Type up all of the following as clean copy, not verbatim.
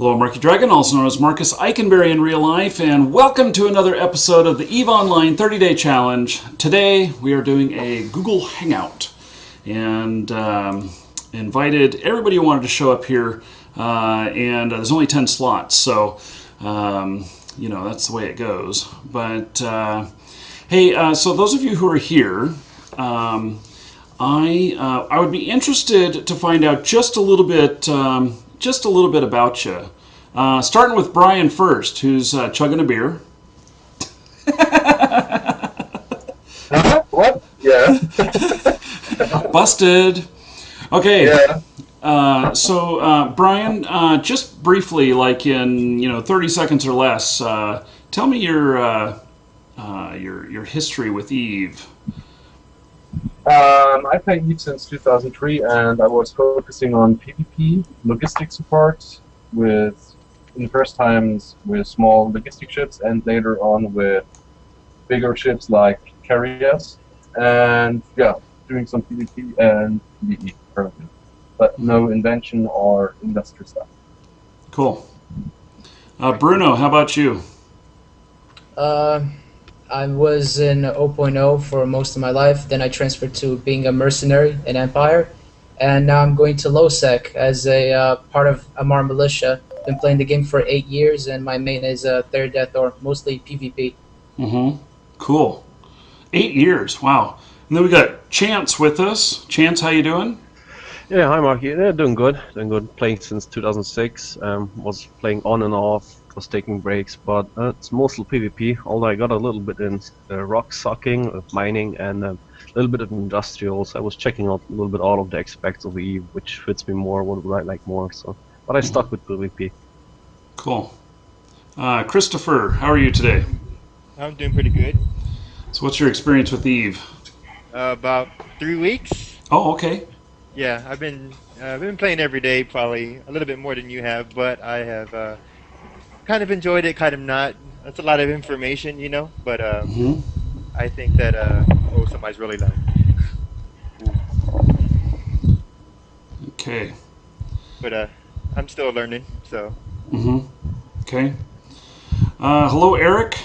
Hello, Markee Dragon, also known as Marcus Eikenberry in real life, and welcome to another episode of the EVE Online 30-Day Challenge. Today we are doing a Google Hangout, and invited everybody who wanted to show up here, and there's only 10 slots, so you know, that's the way it goes. But hey, so those of you who are here, I would be interested to find out just a little bit about you. Starting with Brian first, who's chugging a beer. What? Yeah. Busted. Okay. Yeah. So Brian, just briefly, like in 30 seconds or less, tell me your history with EVE. I play EVE since 2003, and I was focusing on PvP, logistic support, in the first times with small logistic ships, and later on with bigger ships like carriers, and yeah, doing some PvP and PvE currently, but no invention or industry stuff. Cool. Bruno, how about you? I was in 0.0 for most of my life. Then I transferred to being a mercenary in Empire, and now I'm going to LowSec as a part of Amar Militia. Been playing the game for 8 years, and my main is Third Death or mostly PvP. Cool. 8 years. Wow. And then we got Chance with us. Chance, how you doing? Yeah, hi Markee. Yeah, doing good. Playing since 2006. Was playing on and off. Was taking breaks, but it's mostly PvP. Although I got a little bit in rock sucking, mining, and a little bit of industrials. I was checking out a little bit all of the aspects of EVE, which fits me more. What would I like more? So, but I stuck with PvP. Cool. Christopher, how are you today? I'm doing pretty good. So, what's your experience with EVE? About 3 weeks. Oh, okay. Yeah, I've been playing every day, probably a little bit more than you have, but I have kind of enjoyed it, kind of not. That's a lot of information, you know, but I think that somebody's really loud. Okay. But I'm still learning, so. Okay. Hello, Eric.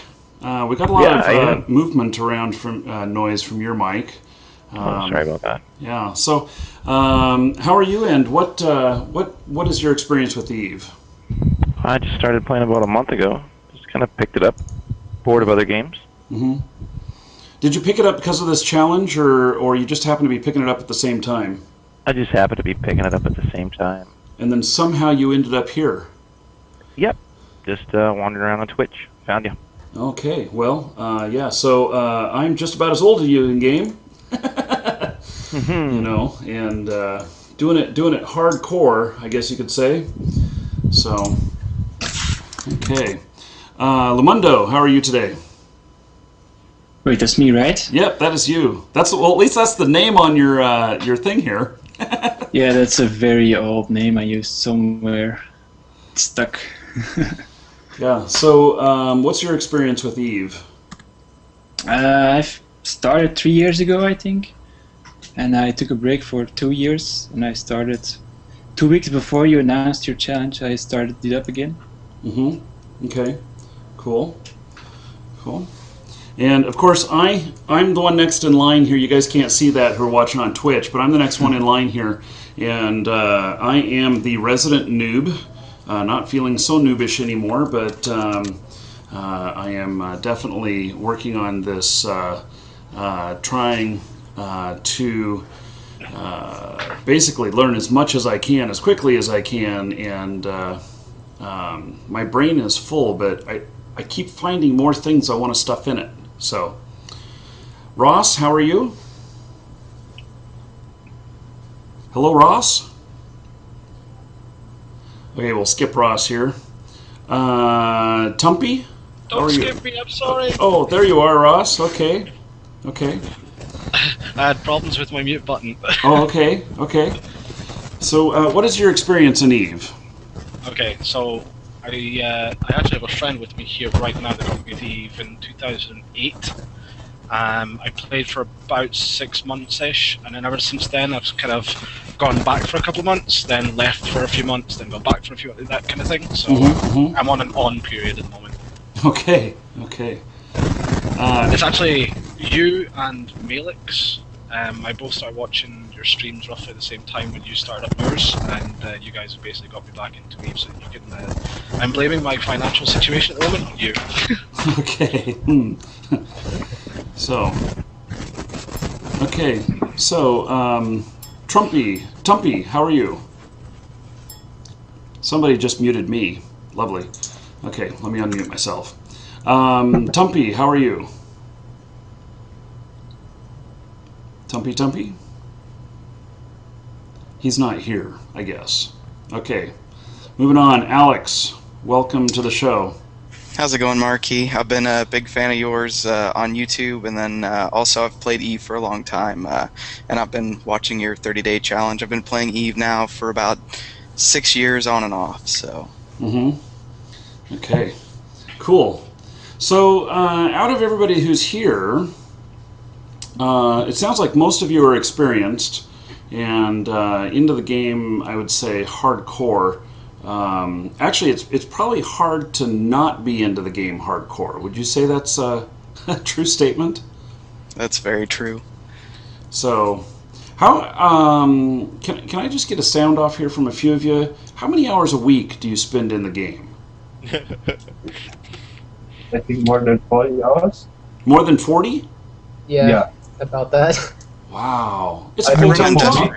We got a lot of movement around from noise from your mic. Sorry about that. Yeah. So, how are you? And what is your experience with EVE? I just started playing about a month ago. Just kind of picked it up. Bored of other games. Did you pick it up because of this challenge, or you just happened to be picking it up at the same time? I just happened to be picking it up at the same time. And then somehow you ended up here. Yep. Just wandering around on Twitch. Found you. Okay. Well, yeah. So I'm just about as old as you in game. You know, and doing it hardcore, I guess you could say. So, okay. Lamundo, how are you today? Wait, that's me, right? Yep, that is you. At least that's the name on your thing here. Yeah, that's a very old name I used somewhere. It's stuck. Yeah. So, what's your experience with EVE? I've started 3 years ago, I think, and I took a break for 2 years, and I started 2 weeks before you announced your challenge. I started it up again. Okay. Cool. And of course, I'm the one next in line here. You guys can't see that who are watching on Twitch, but I'm the next one in line here, and I am the resident noob. Not feeling so noobish anymore, but I am definitely working on this, trying to basically learn as much as I can, as quickly as I can, and my brain is full, but I keep finding more things I want to stuff in it. So, Ross, how are you? Hello, Ross? Okay, we'll skip Ross here. Tumpy? Don't skip me, I'm sorry. Oh, there you are, Ross. Okay. I had problems with my mute button. Oh, okay. So, what is your experience in EVE? Okay, so I actually have a friend with me here right now that got me with EVE in 2008. I played for about 6 months-ish, and then ever since then I've kind of gone back for a couple of months, then left for a few months, then gone back for a few, that kind of thing. So I'm on an on period at the moment. Okay. It's actually you and Malix. I both started watching your streams roughly at the same time when you started up yours, and you guys have basically got me back into Eve, so you can. I'm blaming my financial situation at the moment on you. Okay. So. Okay. So, Tumpy, how are you? Somebody just muted me. Lovely. Okay, let me unmute myself. Tumpy, how are you? Tumpy? He's not here, I guess. Okay, moving on. Alex, welcome to the show. How's it going, Markee? I've been a big fan of yours on YouTube, and then also I've played Eve for a long time, and I've been watching your 30-day challenge. I've been playing Eve now for about 6 years on and off, so. Okay, cool. So, out of everybody who's here, it sounds like most of you are experienced and into the game, I would say hardcore. Actually, it's probably hard to not be into the game hardcore. Would you say that's a true statement? That's very true. So, how can I just get a sound off here from a few of you? How many hours a week do you spend in the game? I think more than 40 hours. More than 40? Yeah, about that. Wow, it's I a full-time remember job.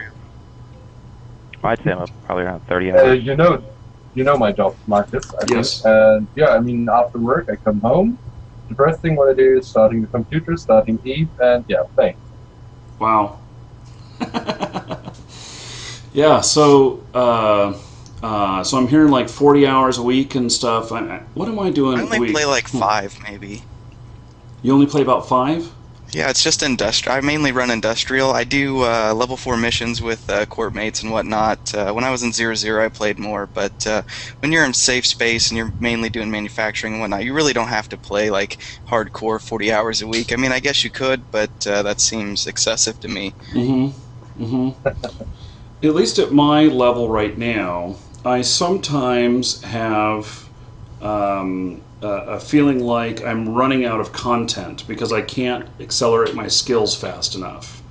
I'd say I'm probably around 30 hours. You know my job, Marcus. I Yes. think. And yeah, I mean, after work, I come home. The first thing what I do is starting the computer, starting Eve, and yeah, playing. Wow. Yeah. So, so I'm hearing like 40 hours a week and stuff. What am I doing I a only week? play like 5, maybe. You only play about 5? Yeah, it's just industrial. I mainly run industrial. I do level 4 missions with court mates and whatnot. When I was in 0-0, I played more, but when you're in safe space and you're mainly doing manufacturing and whatnot, you really don't have to play like hardcore 40 hours a week. I mean, I guess you could, but that seems excessive to me. At least at my level right now, I sometimes have a feeling like I'm running out of content because I can't accelerate my skills fast enough.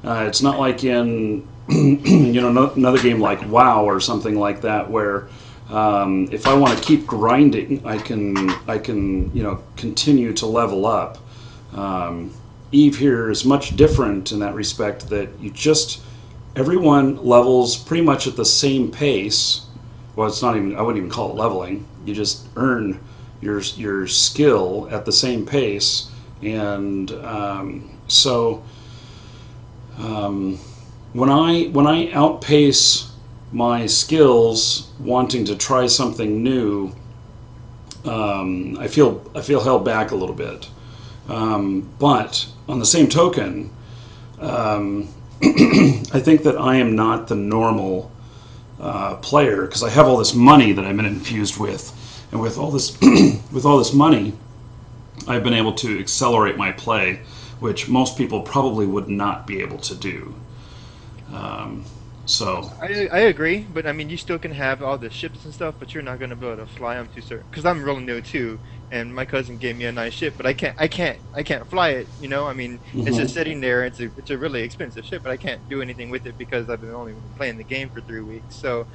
It's not like in another game like WoW or something like that where if I want to keep grinding, I can continue to level up. Eve here is much different in that respect that everyone levels pretty much at the same pace. Well, it's not even, I wouldn't even call it leveling. You just earn your skill at the same pace, and so when I outpace my skills wanting to try something new, I feel held back a little bit. But on the same token, I think that I am not the normal player because I have all this money that I've been infused with. And with all this money, I've been able to accelerate my play, which most people probably would not be able to do. So I agree, but I mean, you still can have all the ships and stuff, but you're not gonna be able to fly them too certain. Because I'm real new too, and my cousin gave me a nice ship, but I can't fly it. I mean, it's just sitting there. It's a really expensive ship, but I can't do anything with it because I've been only playing the game for 3 weeks. So,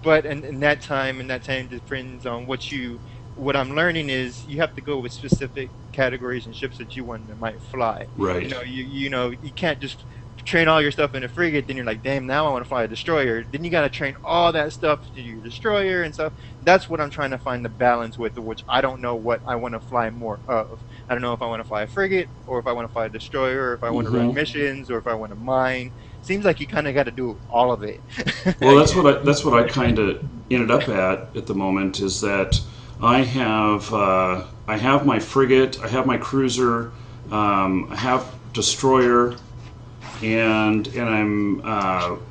but in that time depends on what I'm learning is you have to go with specific categories and ships that you want that might fly. right. You can't just train all your stuff in a frigate, then you're like, damn, now I want to fly a destroyer. Then you got to train all that stuff to your destroyer and stuff. That's what I'm trying to find the balance with, which I don't know what I want to fly more of. I don't know if I want to fly a frigate, or if I want to fly a destroyer, or if I want to run missions, or if I want to mine. Seems like you kind of got to do all of it. Well, that's what I kind of ended up at the moment is that I have my frigate, I have my cruiser, I have destroyer. And I'm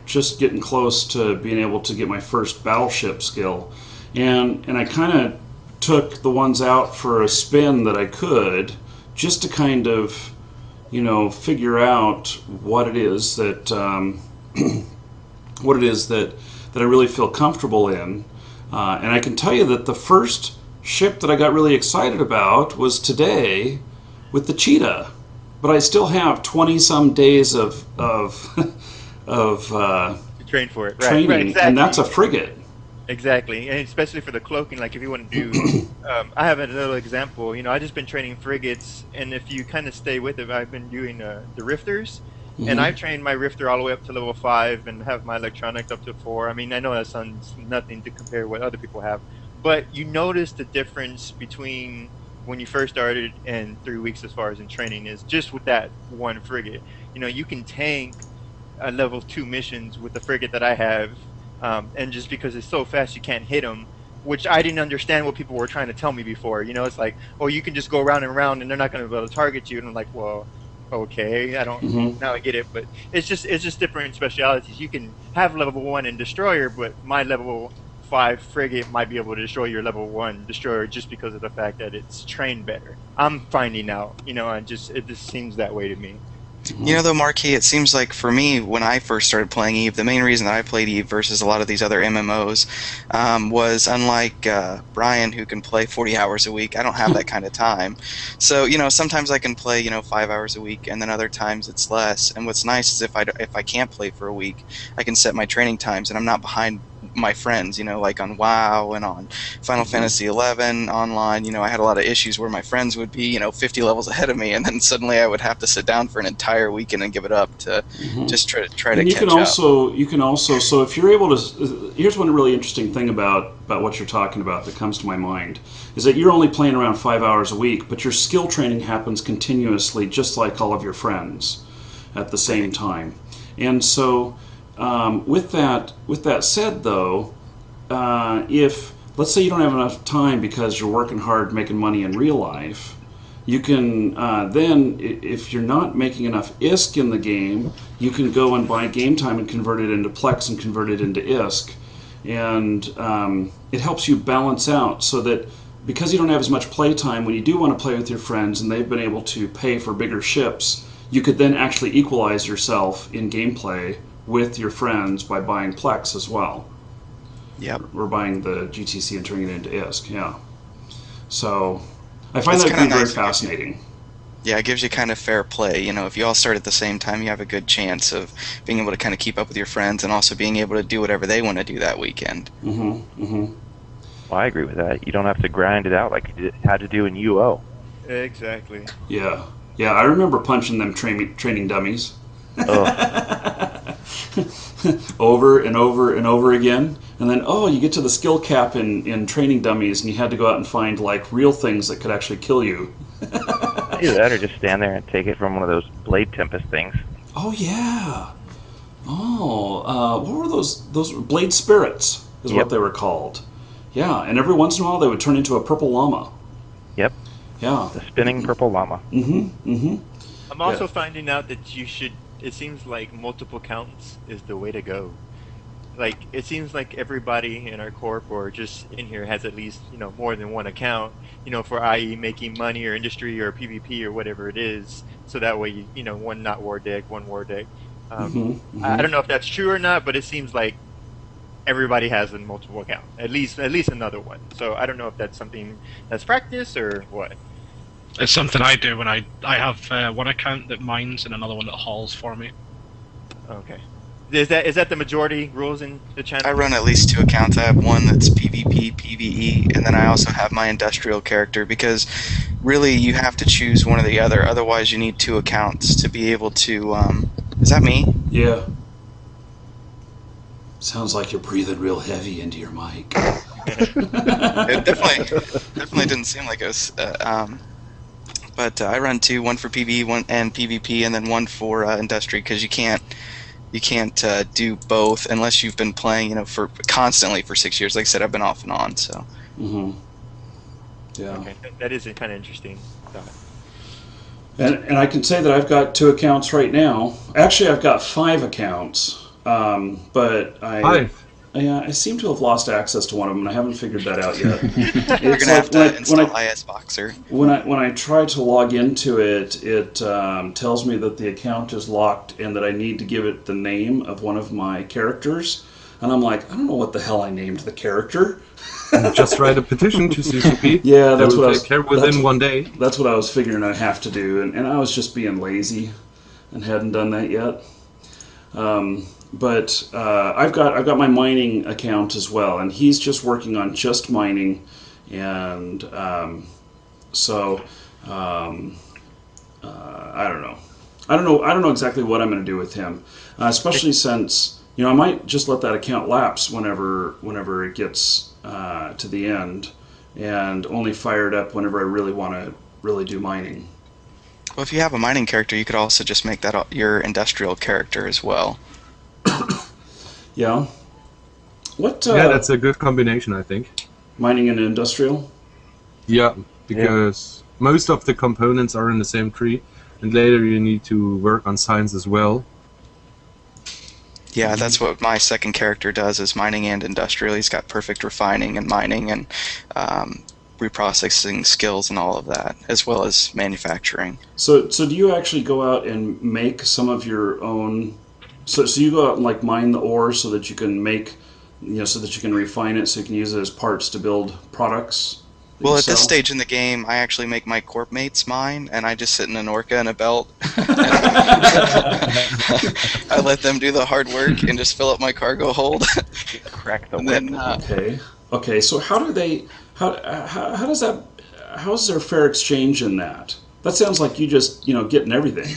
just getting close to being able to get my first battleship skill, and I kind of took the ones out for a spin that I could, just to kind of, figure out what it is that that I really feel comfortable in. And I can tell you that the first ship that I got really excited about was today with the Cheetah. But I still have 20-some days of You train for it, right? training, Right, exactly. and that's a frigate. Exactly, and especially for the cloaking, like if you want to do, I have a little example. I just been training frigates, and if you kind of stay with it, I've been doing the rifters, and I've trained my rifter all the way up to level 5, and have my electronics up to 4. I mean, I know that sounds nothing to compare what other people have, but you notice the difference between when you first started and 3 weeks as far as in training is just with that one frigate. You can tank level 2 missions with the frigate that I have. And just because it's so fast you can't hit them, which I didn't understand what people were trying to tell me before. It's like, oh, you can just go around and around and they're not going to be able to target you. And I'm like, well, okay, I don't, now I get it. But it's just different specialities. You can have level 1 and destroyer, but my level 5 frigate might be able to destroy your level 1 destroyer just because of the fact that it's trained better. I'm finding out, it just seems that way to me. Though, Markee, it seems like for me, when I first started playing EVE, the main reason that I played EVE versus a lot of these other MMOs was, unlike Brian, who can play 40 hours a week, I don't have that kind of time. So, sometimes I can play, 5 hours a week, and then other times it's less. And what's nice is if I can't play for a week, I can set my training times, and I'm not behind my friends, like on WoW and on Final Fantasy 11 online. I had a lot of issues where my friends would be 50 levels ahead of me, and then suddenly I would have to sit down for an entire weekend and give it up to just try to catch up. You can also so if you're able to, here's one really interesting thing about what you're talking about that comes to my mind is that you're only playing around 5 hours a week, but your skill training happens continuously, just like all of your friends at the same time. And so with that said, though, if let's say you don't have enough time because you're working hard making money in real life, you can then, if you're not making enough ISK in the game, you can go and buy game time and convert it into Plex and convert it into ISK, and it helps you balance out so that because you don't have as much play time, when you do want to play with your friends and they've been able to pay for bigger ships, you could then actually equalize yourself in gameplay with your friends by buying Plex as well. Yep. We're buying the GTC and turning it into ISK, yeah. So I find that to be very fascinating. Yeah, it gives you kind of fair play. If you all start at the same time, you have a good chance of being able to kind of keep up with your friends and also being able to do whatever they want to do that weekend. Well, I agree with that. You don't have to grind it out like you had to do in UO. Exactly. Yeah. Yeah, I remember punching them training dummies. Over and over and over again, and then you get to the skill cap in training dummies, and you had to go out and find like real things that could actually kill you. Either that or just stand there and take it from one of those Blade Tempest things. Oh yeah. What were those Blade Spirits is what they were called. Yeah, and every once in a while they would turn into a purple llama. Yep. Yeah. The spinning purple llama. I'm also finding out that you should. It seems like multiple counts is the way to go. Like, it seems like everybody in our corp or just in here has at least, more than one account, for i.e. making money or industry or PvP or whatever it is. So that way, one not war deck, one war deck. I don't know if that's true or not, but it seems like everybody has a multiple account, at least another one. So I don't know if that's something that's practiced or what. It's something I do when I have one account that mines and another one that hauls for me. Okay. Is that the majority rules in the channel? I run at least 2 accounts. I have one that's PvP, PvE, and then I also have my industrial character, because really you have to choose one or the other. Otherwise you need 2 accounts to be able to... is that me? Yeah. Sounds like you're breathing real heavy into your mic. It definitely didn't seem like it was... but I run 2, one for PvE one and PvP, and then one for industry, because you can't do both unless you've been playing, for constantly for 6 years. Like I said, I've been off and on, so. Yeah. Okay, that is kind of interesting. And I can say that I've got 2 accounts right now. Actually, I've got 5 accounts, but I. 5. I seem to have lost access to one of them, and I haven't figured that out yet. You're It's gonna have like to install IS Boxer. when I try to log into it, it tells me that the account is locked and that I need to give it the name of one of my characters, and I'm like, I don't know what the hell I named the character. Just write a petition to CCP. Yeah, that's They what I will was. take care within one day. That's what I was figuring I'd have to do, and I was just being lazy, and hadn't done that yet. But I've got my mining account as well, and he's just working on just mining, and so I don't know. I don't know exactly what I'm going to do with him, especially since I might just let that account lapse whenever it gets to the end, and only fire it up whenever I really want to really do mining. Well, if you have a mining character, you could also just make that your industrial character as well. Yeah. What? Yeah, that's a good combination, I think. Mining and industrial? Yeah, because most of the components are in the same tree, and later you need to work on science as well. Yeah, that's what my second character does, is mining and industrial. He's got perfect refining and mining and reprocessing skills and all of that, as well as manufacturing. So do you actually go out and make some of your own? So you go out and like mine the ore so that you can make, so that you can refine it, so you can use it as parts to build products? Well, at this stage in the game, I actually make my corp mates mine, and I just sit in an orca and a belt. I let them do the hard work and just fill up my cargo hold. Crack the whip. Then, Okay. So how is there fair exchange in that? That sounds like you just getting everything.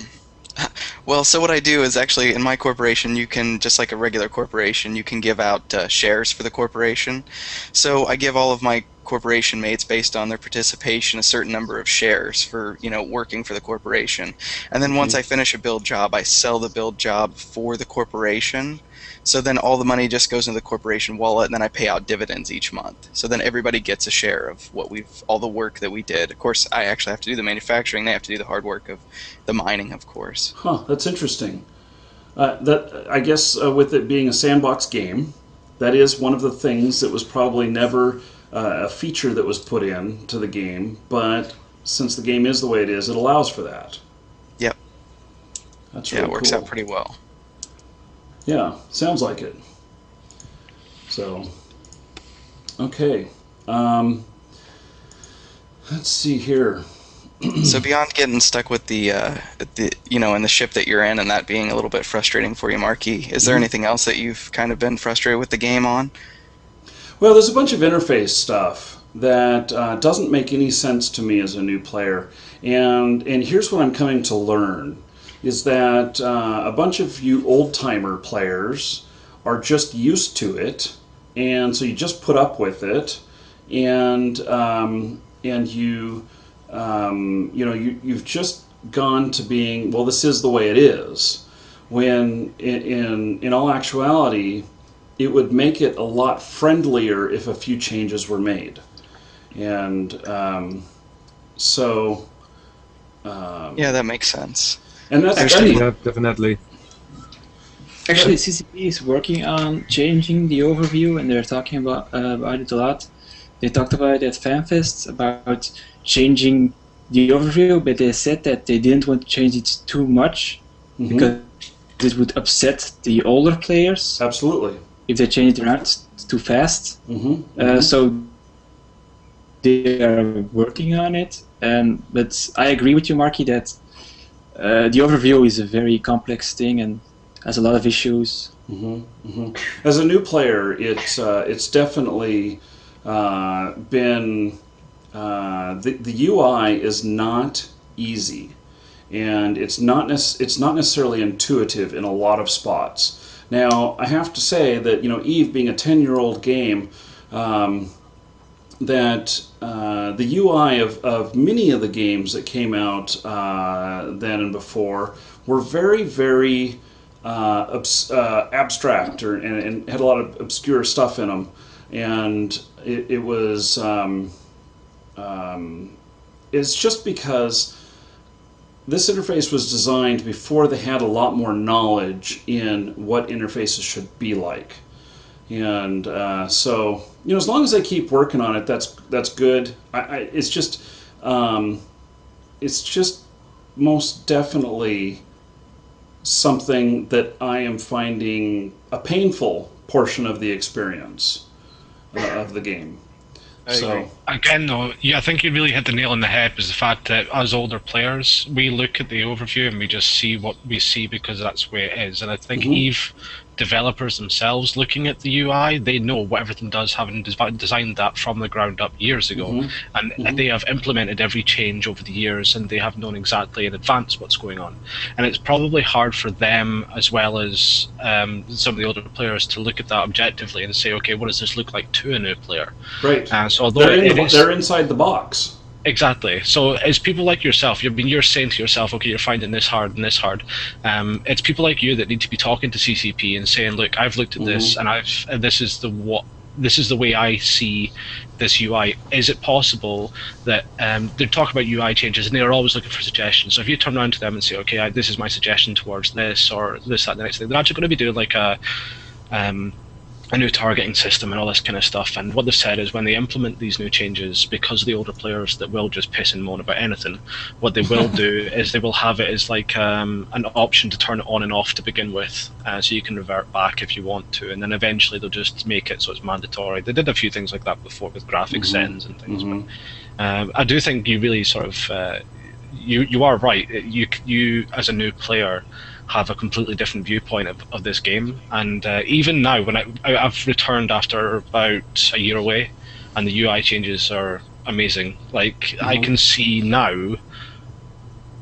well, so what I do is actually in my corporation, you can, just like a regular corporation, you can give out shares for the corporation. So I give all of my corporation mates, based on their participation, a certain number of shares for working for the corporation. And then once I finish a build job, I sell the build job for the corporation. So then all the money just goes into the corporation wallet, and then I pay out dividends each month. So then everybody gets a share of all the work that we did. Of course, I actually have to do the manufacturing. They have to do the hard work of the mining, of course. Huh, that's interesting. I guess with it being a sandbox game, that is one of the things that was probably never a feature that was put in to the game, but since the game is the way it is, it allows for that. Yep. That's really it works cool. out pretty well. Yeah, sounds like it. So, okay. Let's see here. So beyond getting stuck with the in the ship that you're in, and that being a little bit frustrating for you, Markee, is there anything else that you've kind of been frustrated with the game on? Well, there's a bunch of interface stuff that doesn't make any sense to me as a new player, and here's what I'm coming to learn, is that a bunch of you old-timer players are just used to it, and so you just put up with it, and you've just gone to being, well, this is the way it is, when in all actuality, it would make it a lot friendlier if a few changes were made. And yeah, that makes sense. And that's Yeah, definitely. Actually, CCP is working on changing the overview, and they're talking about it a lot. They talked about it at FanFest, about changing the overview, but they said that they didn't want to change it too much, because it would upset the older players. Absolutely. If they change it around too fast. So they are working on it, but I agree with you, Markee, that the overview is a very complex thing and has a lot of issues. As a new player, it's definitely been the UI is not easy, and it's not necessarily intuitive in a lot of spots. Now, I have to say that Eve being a 10-year-old game, that the UI of many of the games that came out then and before were very, very abstract and had a lot of obscure stuff in them, and it was it's just because this interface was designed before they had a lot more knowledge in what interfaces should be like. And so, as long as I keep working on it, that's good. It's just most definitely something that I am finding a painful portion of the experience of the game. So again, though, I think you really hit the nail on the head. Was the fact that as older players, we look at the overview and we just see what we see because that's the way it is. And I think EVE developers themselves, looking at the UI, they know what everything does, having designed that from the ground up years ago, and they have implemented every change over the years, and they have known exactly in advance what's going on. And it's probably hard for them, as well as some of the older players, to look at that objectively and say, okay, what does this look like to a new player? Right. So although they're inside the box. Exactly. So as people like yourself, you're saying to yourself, okay, you're finding this hard and this hard. It's people like you that need to be talking to CCP and saying, look, I've looked at this, and this is the way I see this UI. Is it possible that they talk about UI changes and they're always looking for suggestions? So if you turn around to them and say, okay, this is my suggestion towards this or this, that, and the next thing, they're actually going to be doing like a new targeting system and all this kind of stuff. And what they've said is when they implement these new changes, because of the older players that will just piss and moan about anything, what they will do is they will have it as like an option to turn it on and off to begin with, so you can revert back if you want to, and then eventually they'll just make it so it's mandatory. They did a few things like that before with graphic settings and things, but I do think you really sort of you are right. You as a new player have a completely different viewpoint of this game, and even now when I've returned after about a year away, and the UI changes are amazing. Like I can see now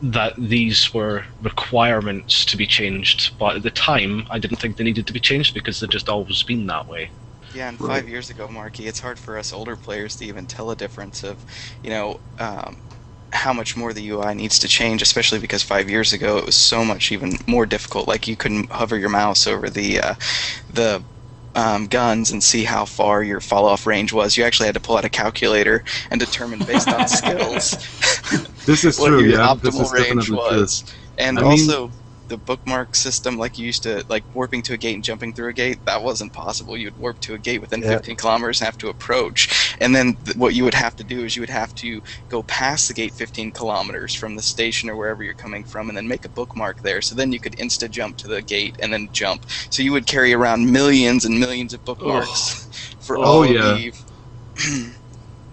that these were requirements to be changed, but at the time I didn't think they needed to be changed because they've just always been that way. Yeah, and 5 years ago, Markee, it's hard for us older players to even tell a difference of, how much more the UI needs to change, especially because 5 years ago it was so much even more difficult. Like you couldn't hover your mouse over the guns and see how far your fall-off range was. You actually had to pull out a calculator and determine based on skills This is what true, your yeah. optimal This is range definitely was. true. And I mean- also the bookmark system, like you used to, like warping to a gate and jumping through a gate, that wasn't possible. You'd warp to a gate within 15 kilometers and have to approach. And then what you would have to do is you would have to go past the gate 15 kilometers from the station or wherever you're coming from and then make a bookmark there. So then you could insta-jump to the gate and then jump. So you would carry around millions and millions of bookmarks for all of EVE.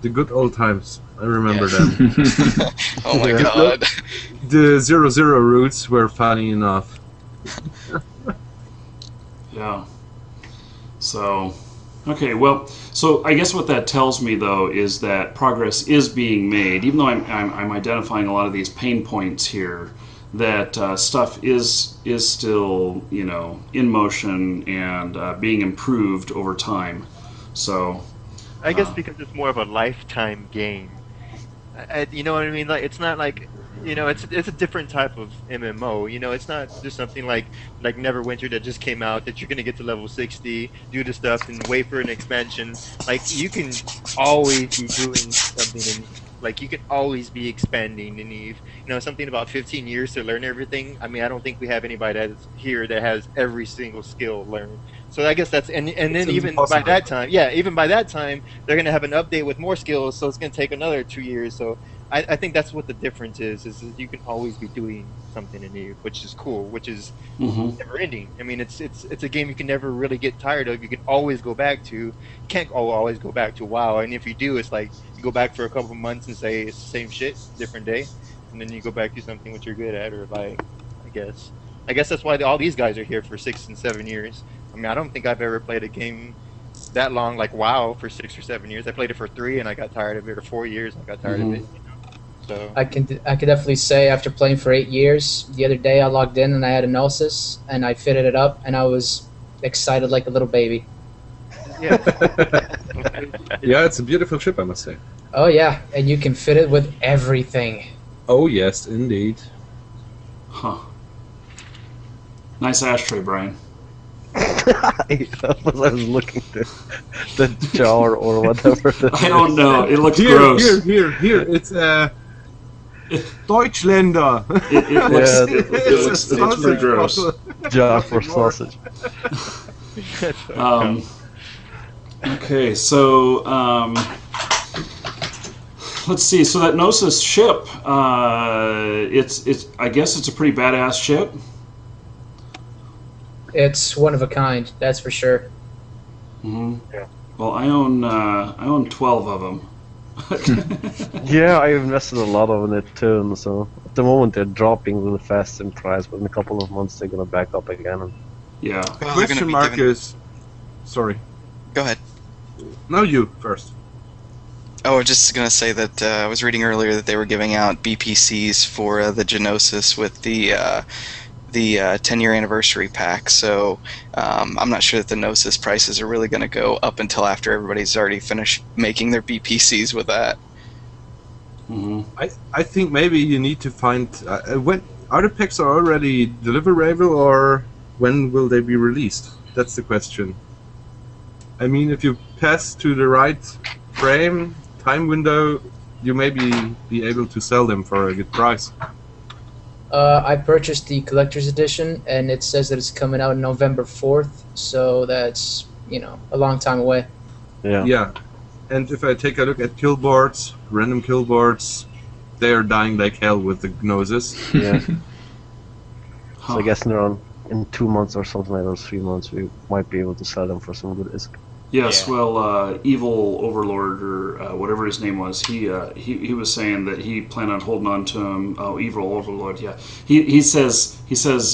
The good old times. I remember them. Oh my god. The 0-0 routes were funny enough. Yeah. So, okay, well, so I guess what that tells me, though, is that progress is being made. Even though I'm identifying a lot of these pain points here, that stuff is still, in motion and being improved over time. So, I guess because it's more of a lifetime game. You know what I mean? Like it's not like, it's a different type of MMO. It's not just something like Neverwinter that just came out that you're gonna get to level 60, do the stuff, and wait for an expansion. Like you can always be doing something, like you can always be expanding in EVE. Something about 15 years to learn everything. I mean, I don't think we have anybody that's here that has every single skill learned. So I guess that's and then even by that time, they're gonna have an update with more skills. So it's gonna take another 2 years. So I think that's what the difference is you can always be doing something in EVE, which is cool, which is never ending. I mean, it's a game you can never really get tired of. You can always go back to. You can't always go back to WoW, and if you do, it's like you go back for a couple of months and say it's the same shit, different day, and then you go back to something which you're good at, or like, I guess that's why all these guys are here for 6 and 7 years. I mean, I don't think I've ever played a game that long, like WoW, for 6 or 7 years. I played it for 3 and I got tired of it, or 4 years and I got tired of it. So I can definitely say after playing for 8 years, the other day I logged in and I had analysis and I fitted it up and I was excited like a little baby. Yeah. Yeah, it's a beautiful ship, I must say. Oh yeah, and you can fit it with everything. Oh yes, indeed. Huh. Nice ashtray, Brian. I was looking at the jar or whatever. I don't know. It looks Here, gross. here. It's Deutschländer. It looks pretty gross. Jar for sausage. Okay, so let's see. So that Gnosis ship, it's I guess it's a pretty badass ship. It's one of a kind, that's for sure. Mm-hmm. Yeah. Well, I own 12 of them. Yeah, I invested a lot of it too, and so at the moment they're dropping really fast in price, but in a couple of months they're gonna back up again. And yeah. Well, Question mark is, sorry. Go ahead. No, you first. Oh, I was just going to say that I was reading earlier that they were giving out BPCs for the Genosis with the 10-year anniversary pack. So I'm not sure that the Gnosis prices are really going to go up until after everybody's already finished making their BPCs with that. Mm-hmm. I think maybe you need to find when are the packs are already deliverable, or when will they be released? That's the question. I mean, if you pass to the right frame time window, you may be able to sell them for a good price. I purchased the collector's edition, and it says that it's coming out November 4th, so that's, a long time away. yeah, Yeah, and if I take a look at kill boards, random kill boards, they are dying like hell with the Gnosis. yeah. So I guess in 2 months or something like those, 3 months, we might be able to sell them for some good ISK. Yes, Yeah. well, Evil Overlord, or whatever his name was, he was saying that he planned on holding on to him. Oh, Evil Overlord, yeah. He says he was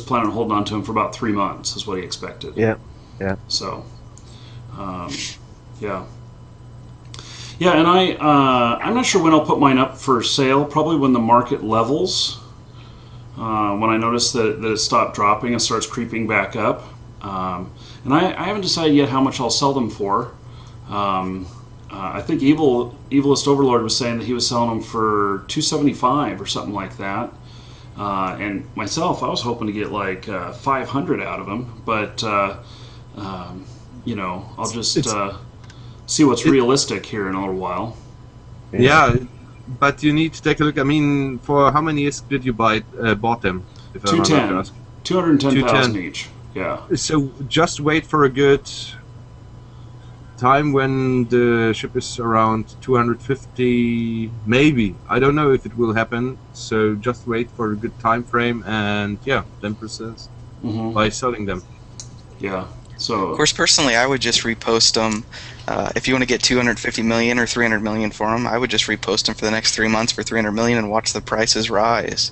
planning on holding on to him for about 3 months, is what he expected. Yeah, yeah. So, yeah. Yeah, and I'm not sure when I'll put mine up for sale. Probably when the market levels. When I notice that it stopped dropping and starts creeping back up. And I haven't decided yet how much I'll sell them for. I think Evilist Overlord was saying that he was selling them for $275 or something like that. And myself, I was hoping to get like 500 out of them, but I'll just see what's realistic here in a little while. Yeah, but you need to take a look. I mean, for how many ISK did you bought them? If I'm allowed to ask? 210,000 each. Yeah. So just wait for a good time when the ship is around 250, maybe. I don't know if it will happen. So just wait for a good time frame, and yeah, then process by selling them. Yeah. So. Of course, personally, I would just repost them. If you want to get 250 million or 300 million for them, I would just repost them for the next 3 months for 300 million and watch the prices rise.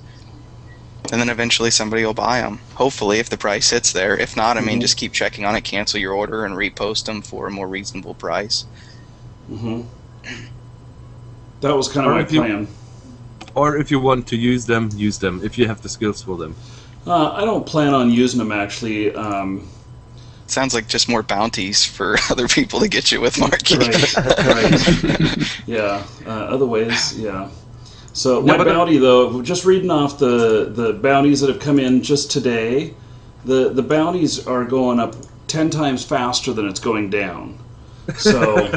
And then eventually somebody will buy them. Hopefully, if the price hits there. If not, I mean, just keep checking on it, cancel your order, and repost them for a more reasonable price. That was kind of my plan. Or if you want to use them, if you have the skills for them. I don't plan on using them, actually. Sounds like just more bounties for other people to get you with Markee. Right. Yeah. Other ways, yeah. So my bounty, though, just reading off the bounties that have come in just today, the bounties are going up 10 times faster than it's going down. So,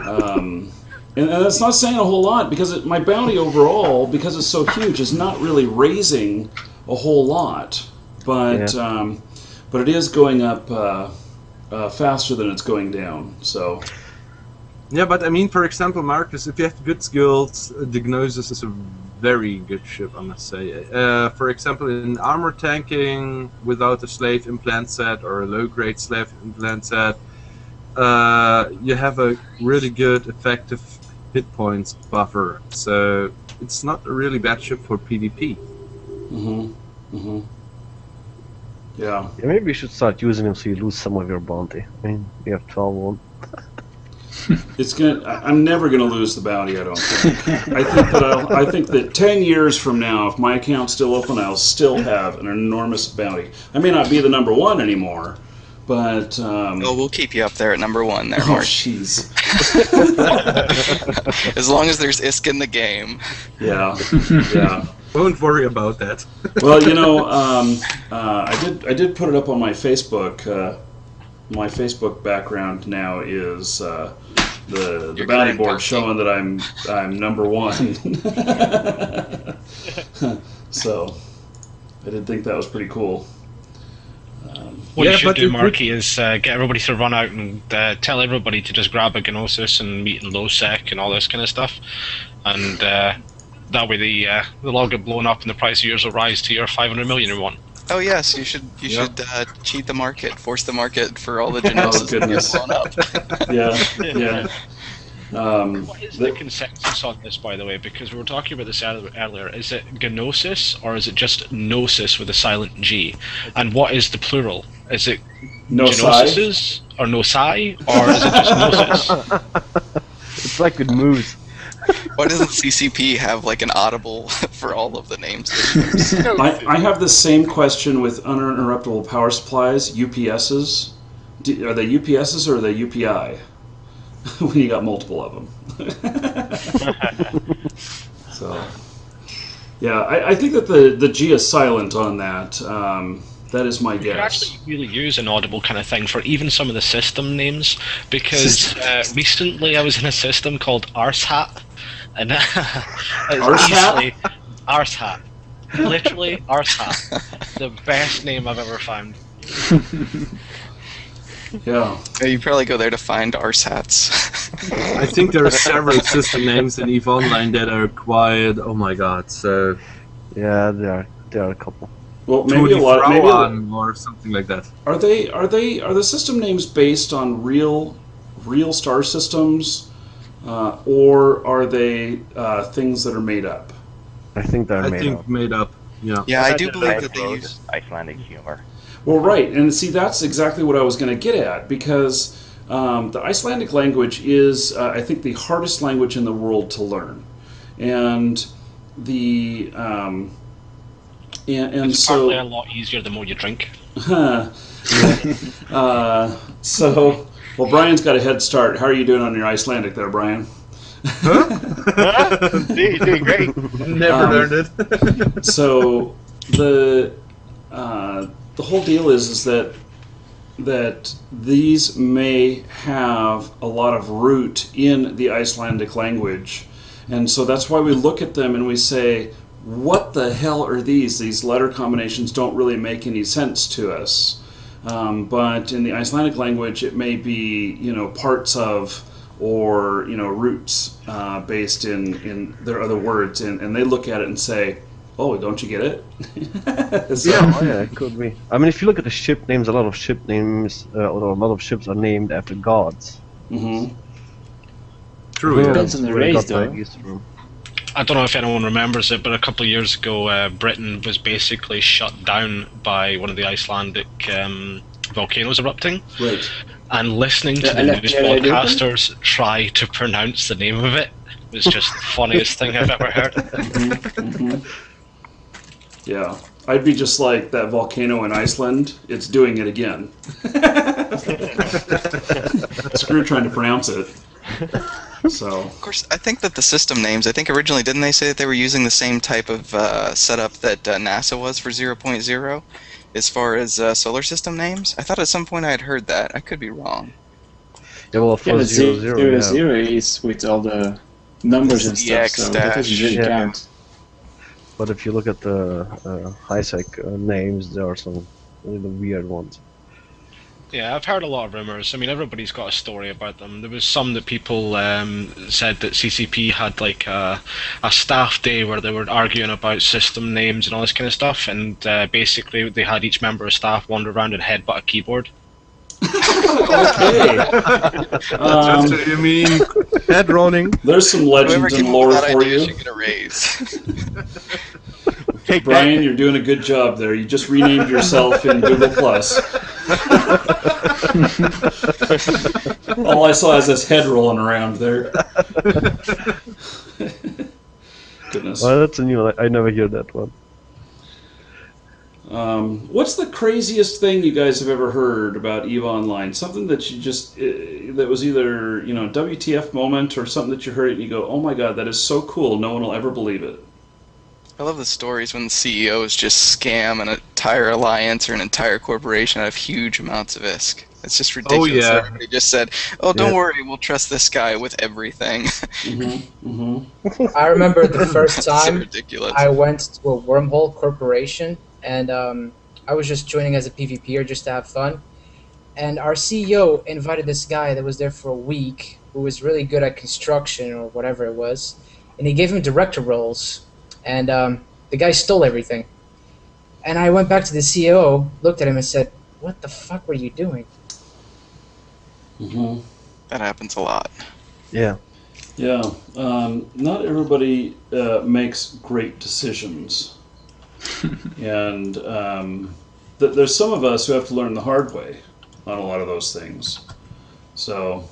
and that's not saying a whole lot, because my bounty overall, because it's so huge, is not really raising a whole lot, but it is going up faster than it's going down. So. Yeah, but I mean, for example, Marcus, if you have good skills, the Gnosis is a very good ship, I must say. For example, in armor tanking without a slave implant set or a low-grade slave implant set, you have a really good, effective hit points buffer. So it's not a really bad ship for PvP. Yeah. Maybe you should start using them so you lose some of your bounty. I mean, you have 12 of them. I'm never gonna lose the bounty. I don't think. I think that 10 years from now, if my account's still open, I'll still have an enormous bounty. I may not be the number one anymore, but we'll keep you up there at number one, there, oh, Mark. jeez. As long as there's ISK in the game. Yeah. Yeah. Don't worry about that. Well, I did put it up on my Facebook. My Facebook background now is the bounty board showing that I'm number one. So I did think that was pretty cool. What Yeah, you should but do, it would- Markee, is get everybody to run out and tell everybody to just grab a Gnosis and meet in low sec and all this kind of stuff, and that way they'll all get blown up and the price of yours will rise to your 500 million in one. Oh yes, you should cheat the market, force the market for all the Genosis to goodness. get blown up. Yeah. What is the consensus on this, by the way? Because we were talking about this earlier. Is it Gnosis or is it just Gnosis with a silent G? And what is the plural? Is it Genosises or Nosai, or is it just Gnosis? It's like with moves. Why doesn't CCP have like an audible for all of the names? I have the same question with uninterruptible power supplies, UPSs. Are they UPSs or are they UPI? When you got multiple of them. So, yeah, I think that the G is silent on that. That is my You could guess. actually really use an audible kind of thing for even some of the system names, because recently I was in a system called Arsehat, and Arsehat? Arsehat. Literally Arsehat. The best name I've ever found. Yeah. You probably go there to find arsehats. I think there are several system names in EVE Online that are quite. Oh my god! So Yeah, there are a couple. Well, maybe a lot. Maybe or something like that. are the system names based on real star systems, or are they things that are made up? I think they're I made think up. made up. Yeah. Yeah, I do believe that they use. Icelandic humor. Well, right, and see, that's exactly what I was going to get at, because the Icelandic language is, I think, the hardest language in the world to learn, and the and It's so probably a lot easier the more you drink. So, well, Brian's got a head start. How are you doing on your Icelandic there, Brian? He's doing great. Never learned it. So the whole deal is that these may have a lot of root in the Icelandic language, and so that's why we look at them and we say, what the hell are these? These letter combinations don't really make any sense to us. But in the Icelandic language, it may be, parts of, or roots based in their other words, and they look at it and say, oh, don't you get it? So, Yeah, it could be. I mean, if you look at the ship names, a lot of ship names, or a lot of ships are named after gods. mhm. True. Where Yeah. Depends on the where they race, got their though. ideas from. I don't know if anyone remembers it, but a couple of years ago, Britain was basically shut down by one of the Icelandic volcanoes erupting. Right. And listening to Yeah, the news yeah, I do. podcasters try to pronounce the name of it was just the funniest thing I've ever heard. Mhm. Yeah, I'd be just like that volcano in Iceland. It's doing it again. Screw trying to pronounce it. So, Of course, I think that the system names, I think originally, didn't they say that they were using the same type of setup that NASA was for 0.0 as far as solar system names? I thought at some point I had heard that. I could be wrong. Yeah, well, Yeah, for but 0, 0, 0, yeah. 0 is with all the numbers and It's the stuff, X so that doesn't really dash, yeah. count. But if you look at the high-sec names, there are some really weird ones. Yeah, I've heard a lot of rumors. I mean, everybody's got a story about them. There was some that people said that CCP had like a staff day where they were arguing about system names and all this kind of stuff, and basically they had each member of staff wander around and headbutt a keyboard. okay. That's what you mean. Head rolling. There's some Whoever legends came and up lore with that for idea you. should get a raise. Take Brian, you're doing a good job there. You just renamed yourself in Google Plus. All I saw is this head rolling around there. Goodness. Well, that's a new one. I never hear that one. What's the craziest thing you guys have ever heard about EVE Online? Something that you just, that was either, WTF moment or something that you heard it and you go, oh my god, that is so cool, no one will ever believe it. I love the stories when the CEOs just scam an entire alliance or an entire corporation out of huge amounts of ISK. It's just ridiculous. Oh, yeah. Everybody just said, oh, don't Yeah. worry, we'll trust this guy with everything. I remember the first It's so time ridiculous. I went to a Wormhole Corporation, and I was just joining as a PvPer just to have fun. And our CEO invited this guy that was there for a week who was really good at construction or whatever it was, and he gave him director roles. And the guy stole everything. And I went back to the CEO, looked at him, and said, "What the fuck were you doing?" Mm-hmm. That happens a lot. Yeah. Yeah. Not everybody makes great decisions. And there's some of us who have to learn the hard way on a lot of those things. So...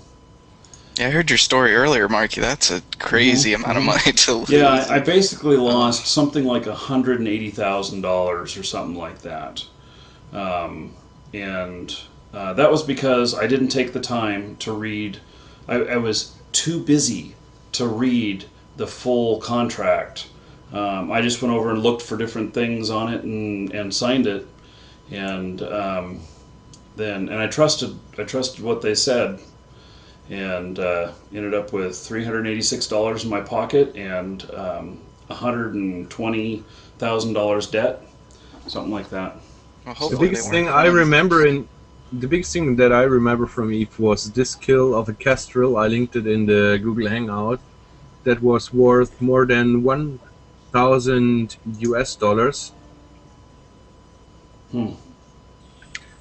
Yeah, I heard your story earlier, Markee. That's a crazy amount of money to lose. Yeah, I basically lost something like $180,000 or something like that. And that was because I didn't take the time to read. I was too busy to read the full contract. I just went over and looked for different things on it and signed it. And then I trusted what they said. And ended up with $386 in my pocket and $120,000 debt, something like that. Well, The biggest thing that I remember from Eve was this kill of a Kestrel. I linked it in the Google Hangout. That was worth more than 1,000 US dollars.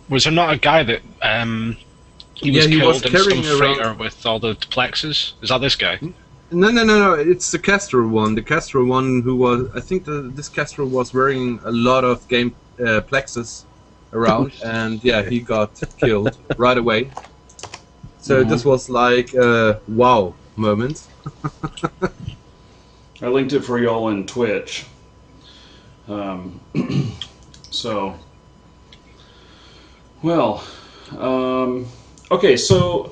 Was there not a guy that he was he was killed in some carrying around- freighter with all the duplexes? Is that this guy? No. It's the Kestrel one. The Kestrel one who was... I think this Kestrel was wearing a lot of game plexus around, and yeah, he got killed right away. So this was like a wow moment. I linked it for y'all in Twitch. So, well, okay. So,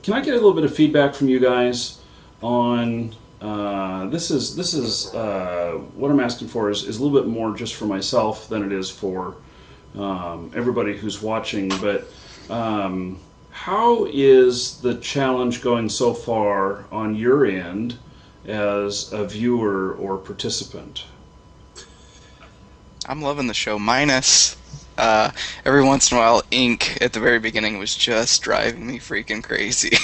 can I get a little bit of feedback from you guys on this? Is what I'm asking for is a little bit more just for myself than it is for everybody who's watching. But how is the challenge going so far on your end as a viewer or participant? I'm loving the show, minus every once in a while ink at the very beginning was just driving me freaking crazy.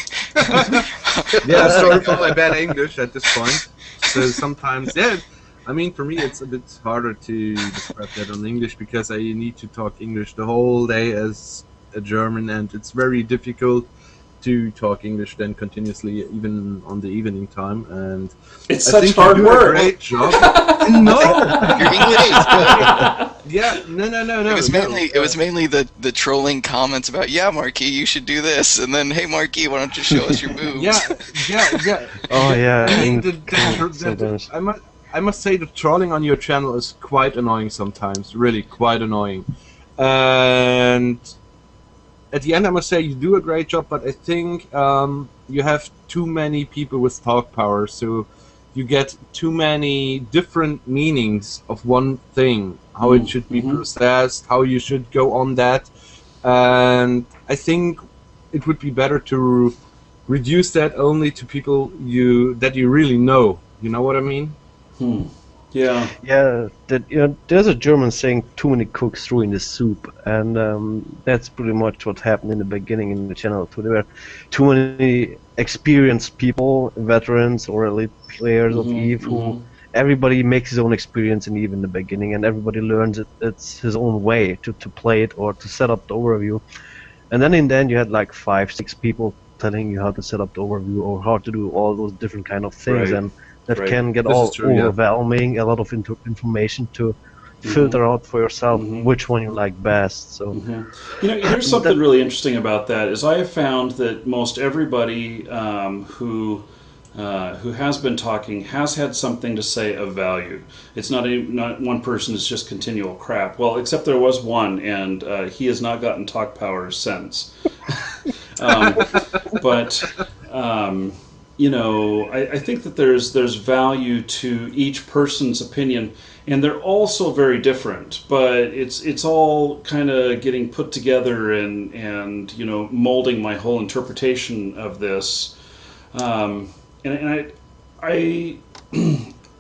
Yeah, sorry for my bad English at this point. So sometimes, yeah, I mean, for me it's a bit harder to describe that on English because I need to talk English the whole day as a German, and it's very difficult to talk English then continuously, even on the evening time. And It's I such think you hard do work. A great job. No, Your English is good. yeah, no. It was mainly the trolling comments about, yeah, Markee, you should do this, and then, hey, Markee, why don't you show us your moves? Yeah. Oh yeah. I mean, sometimes. I must say the trolling on your channel is quite annoying sometimes, really quite annoying. And at the end, I must say you do a great job, but I think you have too many people with talk power, so you get too many different meanings of one thing, how it should be processed, how you should go on that. And I think it would be better to reduce that only to people that you really know. You know what I mean? Yeah. Yeah, there's a German saying, "Too many cooks ruin the soup," and that's pretty much what happened in the beginning in the channel too. There were too many experienced people, veterans or elite players of EVE, who everybody makes his own experience in EVE in the beginning, and everybody learns it's his own way to play it or to set up the overview. And then in the end, you had like 5-6 people telling you how to set up the overview or how to do all those different kind of things, and that can get all overwhelming. A lot of information to filter out for yourself which one you like best. So you know, here's something really interesting about that is I have found that most everybody who has been talking has had something to say of value. It's not one person is just continual crap. Well, except there was one, and he has not gotten talk power since. But you know, I think that there's value to each person's opinion, and they're all so very different. But it's all kind of getting put together and you know, molding my whole interpretation of this. And I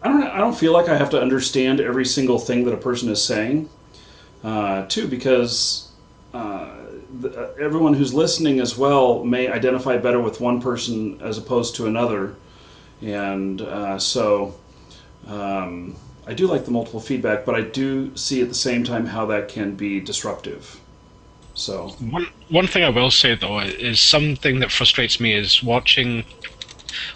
don't feel like I have to understand every single thing that a person is saying. too, because everyone who's listening as well may identify better with one person as opposed to another, and I do like the multiple feedback, but I do see at the same time how that can be disruptive. So one thing I will say though is something that frustrates me is watching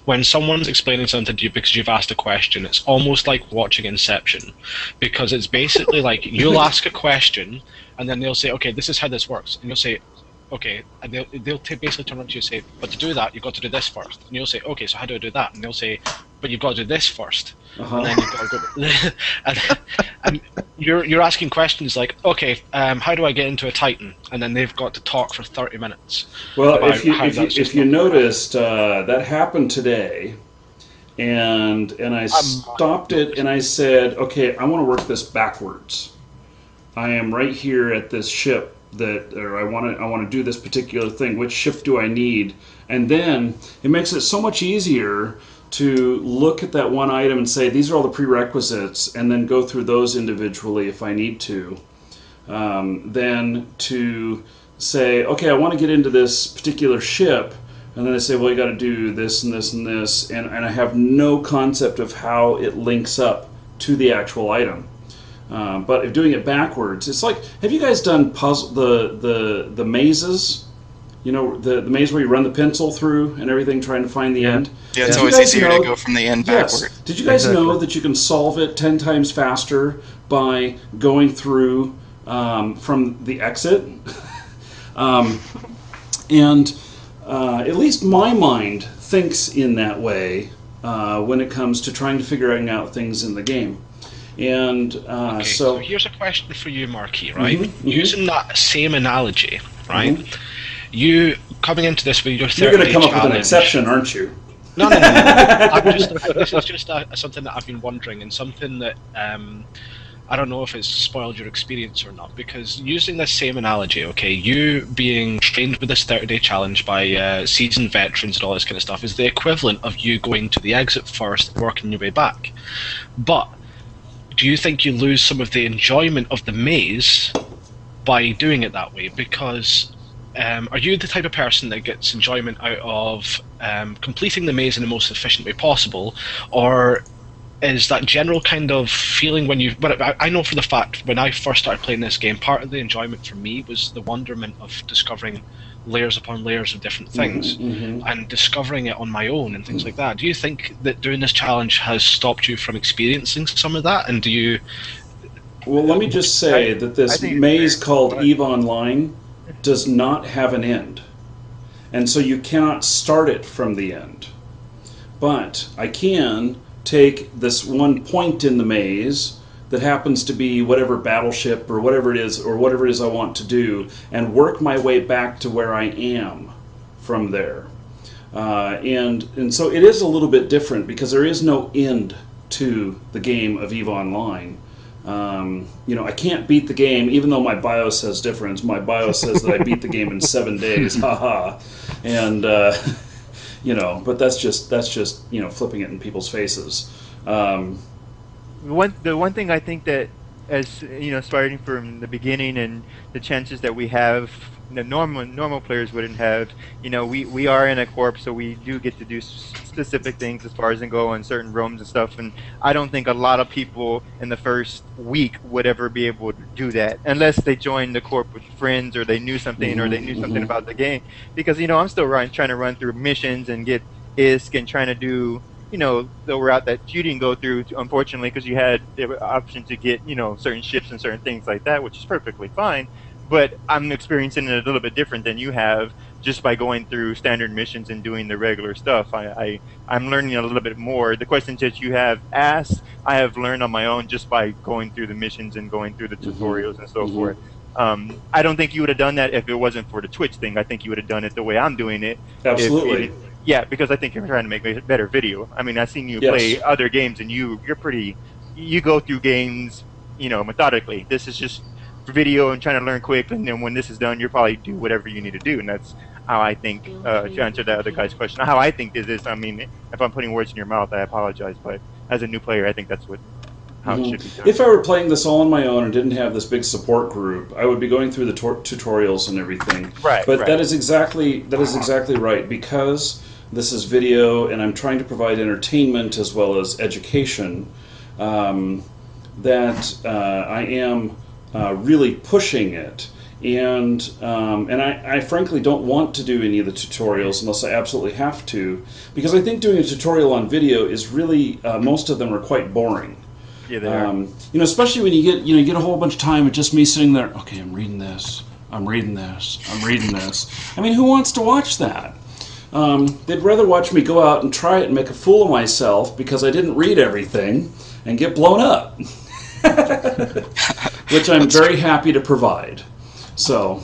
when someone's explaining something to you because you've asked a question. It's almost like watching Inception, because it's basically like you'll ask a question and then they'll say, okay, this is how this works, and you'll say, okay, and they'll basically turn around to you and say, but to do that you've got to do this first, and you'll say, okay, so how do I do that? And they'll say, but you've got to do this first. And then you've got to go and you're asking questions like, okay, how do I get into a Titan? And then they've got to talk for 30 minutes. Well, if you noticed, that happened today, and I stopped it and I said, okay, I want to work this backwards. I am right here at this ship or I want to do this particular thing. Which ship do I need? And then it makes it so much easier to look at that one item and say, these are all the prerequisites, and then go through those individually if I need to. Then to say, okay, I want to get into this particular ship, and then I say, well, you got to do this and this and this, and I have no concept of how it links up to the actual item. But if doing it backwards, it's like, have you guys done the mazes? You know, the maze where you run the pencil through and everything, trying to find the end? Yeah, it's always easier to go from the end backward. Yes. Did you guys know that you can solve it 10 times faster by going through from the exit? And at least my mind thinks in that way when it comes to trying to figuring out things in the game. And okay, so here's a question for you, Markee, right? Using that same analogy, right? You coming into this with your 30-day You're going to come up challenge. with an exception, aren't you? No. This is just something that I've been wondering, and something that I don't know if it's spoiled your experience or not. Because using this same analogy, okay, you being trained with this 30-day challenge by seasoned veterans and all this kind of stuff is the equivalent of you going to the exit first, working your way back. But do you think you lose some of the enjoyment of the maze by doing it that way? Because are you the type of person that gets enjoyment out of completing the maze in the most efficient way possible, or is that general kind of feeling when you... But I know for the fact, when I first started playing this game, part of the enjoyment for me was the wonderment of discovering layers upon layers of different things and discovering it on my own and things like that. Do you think that doing this challenge has stopped you from experiencing some of that? And do you... Well, let me just say that this maze called EVE Online does not have an end, and so you cannot start it from the end. But I can take this one point in the maze that happens to be whatever battleship or whatever it is I want to do, and work my way back to where I am from there. And so it is a little bit different, because there is no end to the game of EVE Online. You know, I can't beat the game, even though my bio says different. My bio says that I beat the game in 7 days, haha. And you know, but that's just you know, flipping it in people's faces. The one thing I think that, as you know, starting from the beginning and the chances that we have, the normal players wouldn't have. You know, we are in a corp, so we do get to do specific things as far as and go on certain roams and stuff. And I don't think a lot of people in the first week would ever be able to do that unless they joined the corp with friends, or they knew something, or they knew something about the game. Because you know, I'm still trying to run through missions and get ISK and trying to do, you know, the route that you didn't go through, unfortunately, because you had the option to get, you know, certain ships and certain things like that, which is perfectly fine. But I'm experiencing it a little bit different than you have, just by going through standard missions and doing the regular stuff. I'm learning a little bit more. The questions that you have asked, I have learned on my own just by going through the missions and going through the tutorials and so forth. I don't think you would have done that if it wasn't for the Twitch thing. I think you would have done it the way I'm doing it. Absolutely. Yeah, because I think you're trying to make a better video. I mean, I've seen you play other games, and you go through games, you know, methodically. This is just video and trying to learn quick, and then when this is done, you'll probably do whatever you need to do. And that's how I think, to answer that other guy's question, how I think is this. I mean, if I'm putting words in your mouth, I apologize, but as a new player, I think that's what how it should be done. If I were playing this all on my own and didn't have this big support group, I would be going through the tutorials and everything. Right. But right. that is exactly right, because this is video and I'm trying to provide entertainment as well as education. That I am really pushing it. And I frankly don't want to do any of the tutorials unless I absolutely have to, because I think doing a tutorial on video is really most of them are quite boring. Yeah, they are. You know, especially when you get a whole bunch of time with just me sitting there. Okay, I'm reading this. I'm reading this. I'm reading this. I mean, who wants to watch that? They'd rather watch me go out and try it and make a fool of myself because I didn't read everything and get blown up, which I'm very happy to provide. So,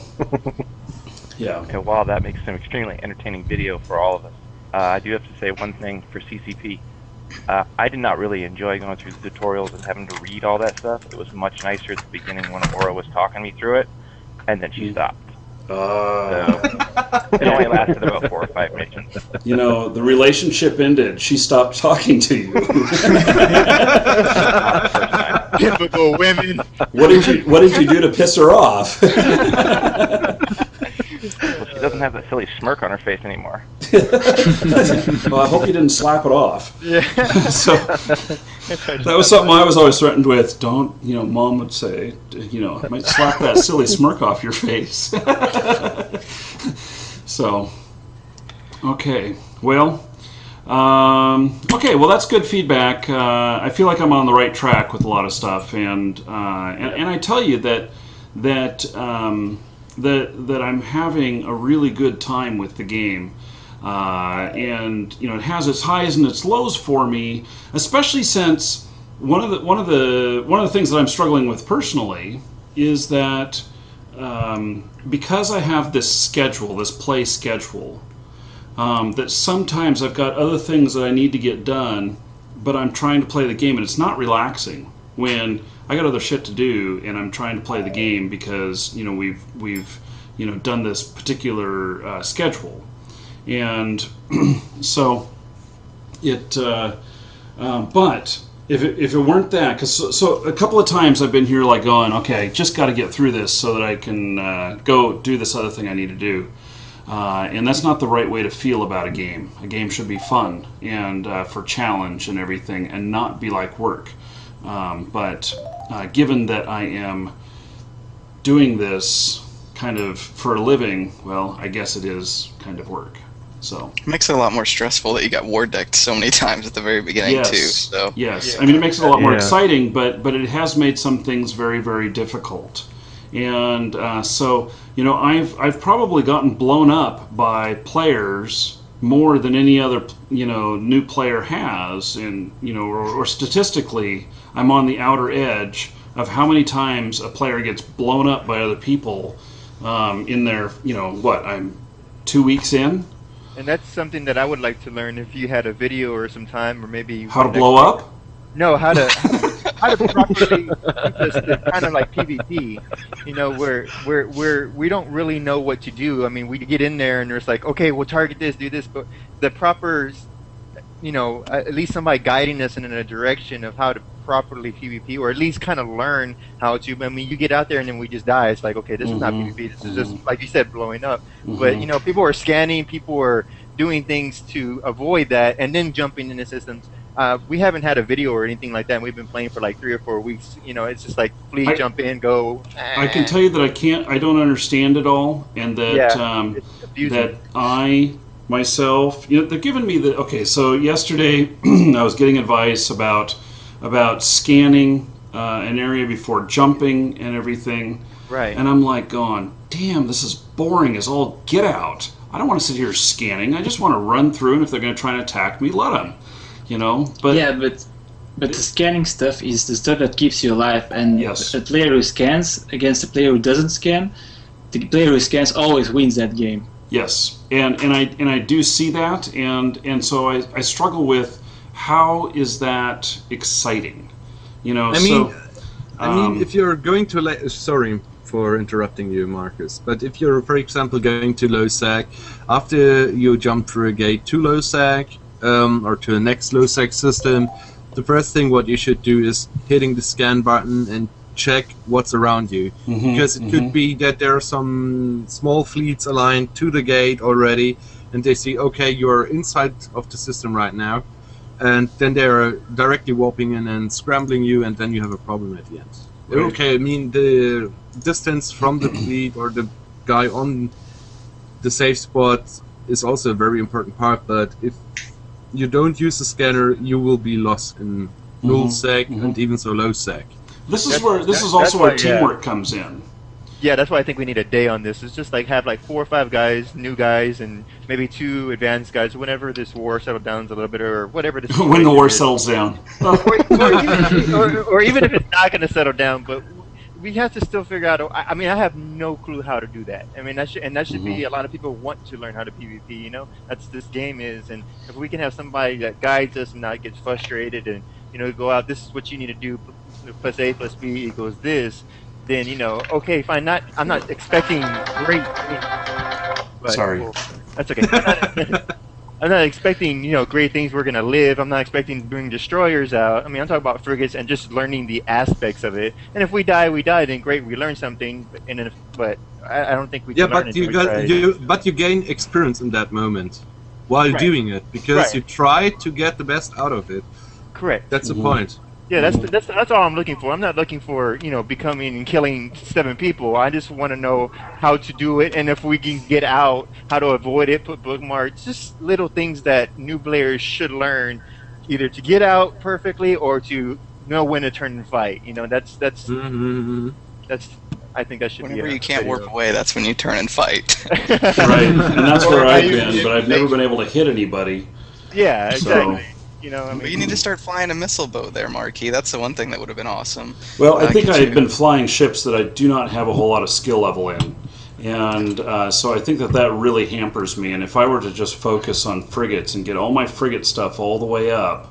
yeah. Okay, wow, that makes an extremely entertaining video for all of us. I do have to say one thing for CCP. I did not really enjoy going through the tutorials and having to read all that stuff. It was much nicer at the beginning when Aura was talking me through it, and then she stopped. So, it only lasted about 4 or 5 missions. You know, the relationship ended. She stopped talking to you. Typical women. What did you do to piss her off? Well, she doesn't have that silly smirk on her face anymore. Well, I hope you didn't slap it off. Yeah. So that was something I was always threatened with. Don't, you know, Mom would say, you know, I might slap that silly smirk off your face. So, okay, well, well, that's good feedback. I feel like I'm on the right track with a lot of stuff, and I tell you that I'm having a really good time with the game, and you know, it has its highs and its lows for me, especially since one of the things that I'm struggling with personally is that because I have this schedule, this play schedule, that sometimes I've got other things that I need to get done, but I'm trying to play the game, and it's not relaxing when I got other shit to do, and I'm trying to play the game because, you know, we've you know, done this particular schedule, and so it. But if it weren't that, because so a couple of times I've been here like going, okay, just got to get through this so that I can go do this other thing I need to do. And that's not the right way to feel about a game. A game should be fun and for challenge and everything, and not be like work. But given that I am doing this kind of for a living, well, I guess it is kind of work. So it makes it a lot more stressful that you got war decked so many times at the very beginning too. So yes, I mean, it makes it a lot more exciting, but it has made some things very, very difficult. And so, you know, I've probably gotten blown up by players more than any other, you know, new player has, and you know, or statistically, I'm on the outer edge of how many times a player gets blown up by other people in their, you know, what, I'm 2 weeks in. And that's something that I would like to learn if you had a video or some time, or maybe how to blow up. No, how to properly do this kind of like PvP, you know, where we don't really know what to do. I mean, we get in there and there's like, okay, we'll target this, do this, but the proper, you know, at least somebody guiding us in a direction of how to properly PvP, or at least kind of learn how to. I mean, you get out there and then we just die. It's like, okay, this is not PvP. This is just, like you said, blowing up. But you know, people are scanning, people are doing things to avoid that, and then jumping into systems. We haven't had a video or anything like that, and we've been playing for like 3 or 4 weeks. You know, it's just like flee, jump in, go. I can tell you that I don't understand it all, and that that I myself, you know, they're giving me the, okay, so yesterday I was getting advice about scanning an area before jumping and everything. Right. And I'm like going, damn, this is boring as all get out. I don't want to sit here scanning. I just want to run through, and if they're going to try and attack me, let them. You know, but yeah, but the scanning stuff is the stuff that keeps you alive, and a player who scans against a player who doesn't scan, the player who scans always wins that game. Yes, and I do see that, and so I struggle with how is that exciting, you know. I mean, if you're going to sorry for interrupting you, Marcus, but if you're, for example, going to low sec, after you jump through a gate to low sec, or to the next low sec system, the first thing what you should do is hitting the scan button and check what's around you, because it could be that there are some small fleets aligned to the gate already, and they see, okay, you're inside of the system right now, and then they're directly warping in and scrambling you, and then you have a problem at the end. Right. Okay, I mean, the distance from the fleet or the guy on the safe spot is also a very important part, but if you don't use the scanner, you will be lost in null sec and even so low sec. This is also where teamwork comes in. Yeah, that's why I think we need a day on this. It's just like have like 4 or 5 guys, new guys, and maybe 2 advanced guys. Whenever this war settles down a little bit, or whatever this when the war settles down, or even if it's not going to settle down, but we have to still figure out. I mean, I have no clue how to do that. I mean, that should be a lot of people want to learn how to PvP. You know, that's this game is, and if we can have somebody that guides us and not gets frustrated, and go out. This is what you need to do. Plus A plus B equals this. Then okay, fine. I'm not expecting great things. But, Sorry. Well, that's okay. I'm not expecting great things. We're gonna live. I'm not expecting to bring destroyers out. I mean, I'm talking about frigates and just learning the aspects of it. And if we die, we die. Then great, we learn something. But I don't think we can learn it. But you gain experience in that moment while doing it, because you try to get the best out of it. Correct. That's the point. Yeah, that's all I'm looking for. I'm not looking for becoming and killing 7 people. I just want to know how to do it, and if we can get out, how to avoid it, put bookmarks, just little things that new players should learn, either to get out perfectly or to know when to turn and fight. That's I think that should be. Whenever you can't warp away, that's when you turn and fight. Right, and that's where I've been, but I've never been able to hit anybody. Yeah, exactly. So. But you need to start flying a missile boat there, Markee. That's the one thing that would have been awesome. Well, I think I've been flying ships that I do not have a whole lot of skill level in. And so I think that really hampers me. And if I were to just focus on frigates and get all my frigate stuff all the way up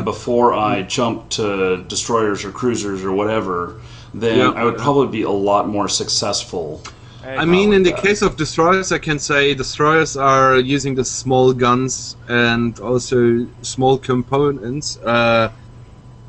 before I jump to destroyers or cruisers or whatever, then I would probably be a lot more successful. I mean, in the case of destroyers, I can say destroyers are using the small guns and also small components.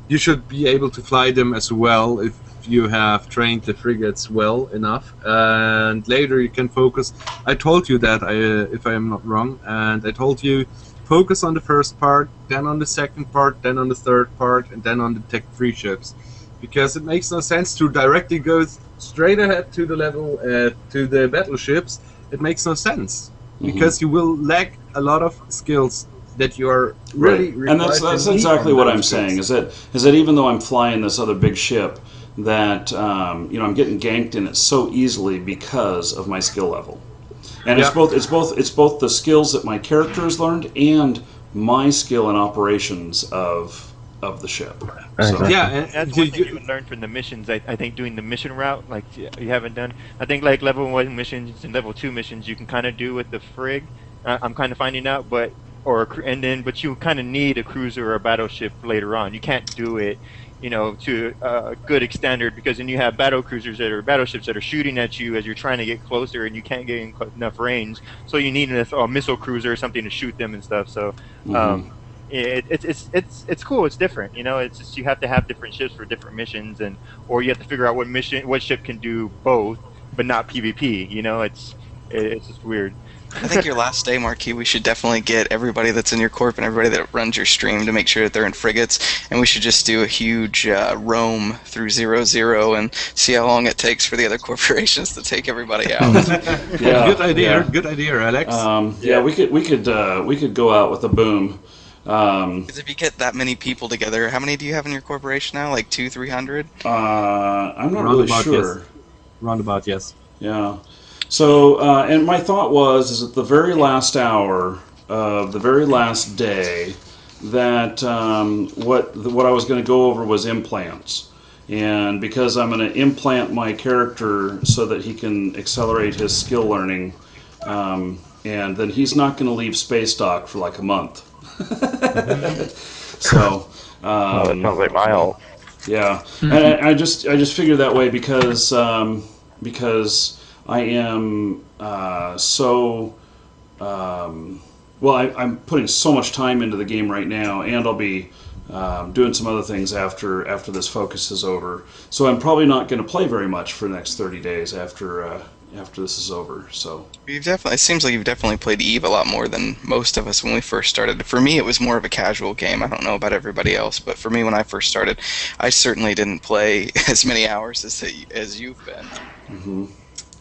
You should be able to fly them as well if you have trained the frigates well enough. And later you can focus. I told you that, if I am not wrong, and I told you focus on the first part, then on the second part, then on the third part, and then on the Tech 3 ships. Because it makes no sense to directly go straight ahead to the level, to the battleships. It makes no sense, because you will lack a lot of skills that you are really and that's exactly what I'm saying. Is that even though I'm flying this other big ship, that I'm getting ganked in it so easily because of my skill level, and it's both the skills that my character has learned and my skill in operations of the ship. So. That's one thing you would learn from the missions. I think doing the mission route, like you haven't done. I think like level 1 missions and level 2 missions you can kind of do with the frig. I'm kind of finding out, but you kind of need a cruiser or a battleship later on. You can't do it, to a good standard, because then you have battle cruisers that are battleships that are shooting at you as you're trying to get closer, and you can't get in enough range. So you need a missile cruiser or something to shoot them and stuff. So. It's cool. It's different, It's just you have to have different ships for different missions, or you have to figure out what ship can do both, but not PvP. It's just weird. I think your last day, Markee, we should definitely get everybody that's in your corp and everybody that runs your stream to make sure that they're in frigates, and we should just do a huge roam through 0-0 and see how long it takes for the other corporations to take everybody out. Good idea, Alex. We could go out with a boom. Because if you get that many people together, how many do you have in your corporation now? Like 200-300? I'm not really sure. Roundabout, yes. Yeah. So, and my thought is at the very last hour of the very last day that what I was going to go over was implants. And because I'm going to implant my character so that he can accelerate his skill learning, and then he's not going to leave space dock for like a month. So that sounds like my ult. Yeah, and I just figured that way because I am I'm putting so much time into the game right now, and I'll be doing some other things after this focus is over. So I'm probably not going to play very much for the next 30 days after this is over. So It seems like you've definitely played Eve a lot more than most of us when we first started. For me, it was more of a casual game. I don't know about everybody else, but for me, when I first started, I certainly didn't play as many hours as you've been. Mm-hmm.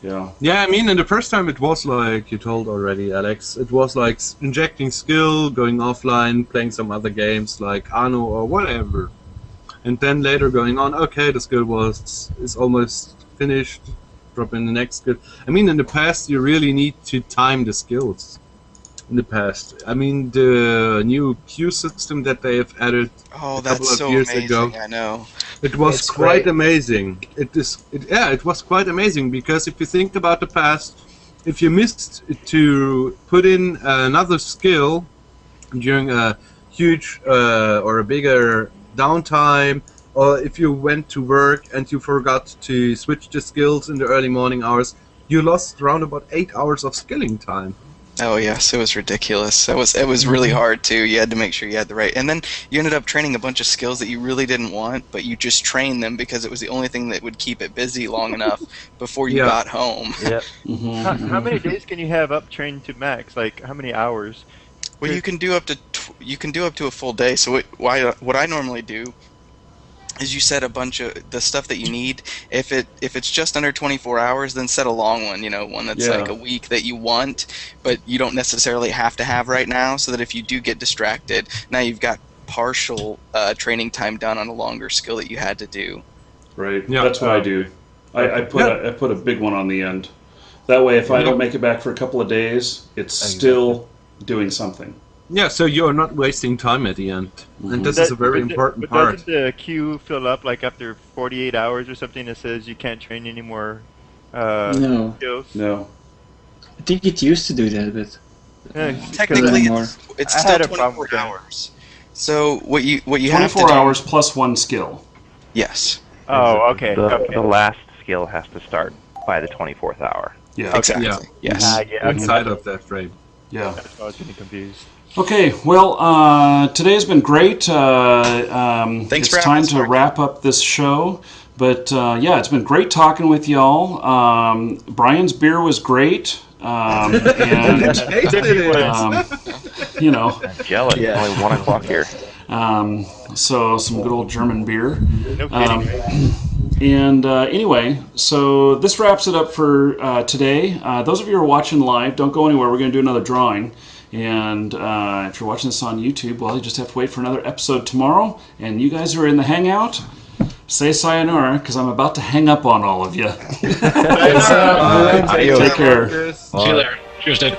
Yeah. Yeah, I mean, in the first time it was like you told already, Alex. It was like injecting skill, going offline, playing some other games like Anno or whatever, and then later going on. Okay, the skill is almost finished. Drop in the next skill. I mean, in the past you really need to time the skills. In the past, I mean, the new queue system that they have added a couple of years ago. I know. It was quite amazing. It was quite amazing because if you think about the past, if you missed to put in another skill during a huge or a bigger downtime, or if you went to work and you forgot to switch the skills in the early morning hours, you lost around about 8 hours of skilling time. Oh yes, it was ridiculous. It was really hard too. You had to make sure you had the right, and then you ended up training a bunch of skills that you really didn't want, but you just trained them because it was the only thing that would keep it busy long enough before you got home. Yep. How many days can you have up trained to max? Like how many hours? Well, you can do up to a full day. So what I normally do is you set a bunch of the stuff that you need. If it's just under 24 hours, then set a long one, one that's like a week that you want, but you don't necessarily have to have right now, so that if you do get distracted, now you've got partial training time done on a longer skill that you had to do. Right. Yeah. That's what I do. I put a big one on the end. That way, if I don't make it back for a couple of days, it's still doing something. Yeah, so you're not wasting time at the end, and this is a very important part. Doesn't the queue fill up like after 48 hours or something that says you can't train any more skills? No. I think it used to do that, but Technically, it's still 24 hours. So what you have to do... 24 hours plus one skill. Yes. Oh, okay. The last skill has to start by the 24th hour. Yeah, exactly. Yeah. Yes. Inside of that frame. Yeah. That's why I was getting confused. Okay, well, today's been great. Thanks for having us, It's time to wrap up this show. But, it's been great talking with y'all. Brian's beer was great. I'm jealous. Yeah. It's only 1 o'clock here. So some good old German beer. No kidding. And anyway, so this wraps it up for today. Those of you who are watching live, don't go anywhere. We're going to do another drawing. And if you're watching this on YouTube, well, you just have to wait for another episode tomorrow. And you guys who are in the Hangout, say sayonara, because I'm about to hang up on all of you. Adios. Take care. See you later. Cheers, Dad.